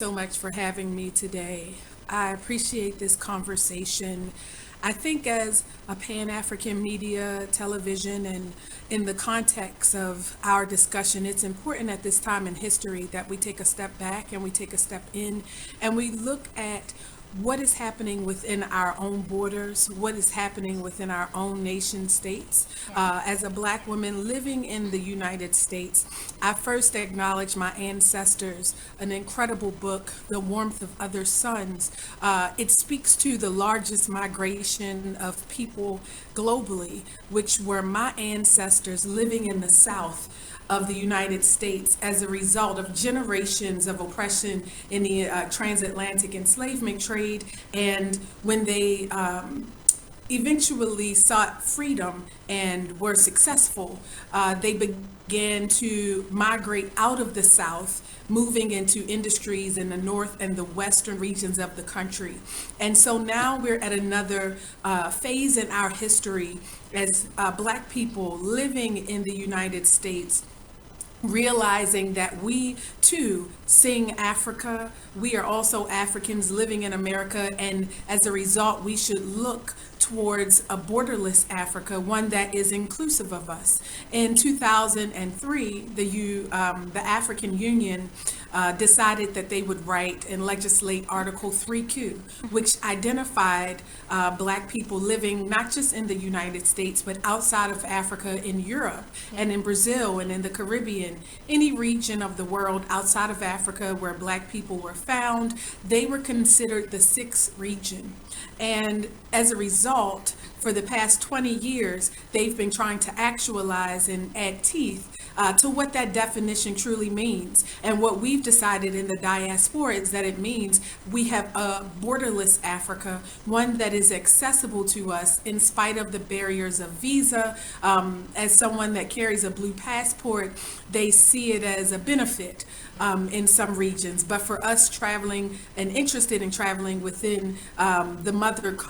So much for having me today. I appreciate this conversation. I think, as a Pan African media, television, and in the context of our discussion, it's important at this time in history that we take a step back and we take a step in and we look at what is happening within our own borders, what is happening within our own nation states. As a Black woman living in the United States, I first acknowledge my ancestors, an incredible book, The Warmth of Other Suns. It speaks to the largest migration of people globally, which were my ancestors living in the South of the United States as a result of generations of oppression in the transatlantic enslavement trade. And when they eventually sought freedom and were successful, they began to migrate out of the South, moving into industries in the north and the western regions of the country. And so now we're at another phase in our history as Black people living in the United States, realizing that we too sing Africa. We are also Africans living in America, and as a result, we should look towards a borderless Africa, one that is inclusive of us. In 2003, the African Union decided that they would write and legislate Article 3Q, which identified Black people living not just in the United States, but outside of Africa, in Europe, and in Brazil, and in the Caribbean, any region of the world outside of Africa where Black people were found. They were considered the sixth region. And as a result, for the past 20 years, they've been trying to actualize and add teeth to what that definition truly means. And what we've decided in the diaspora is that it means we have a borderless Africa, one that is accessible to us in spite of the barriers of visa. As someone that carries a blue passport, they see it as a benefit in some regions. But for us traveling and interested in traveling within the mother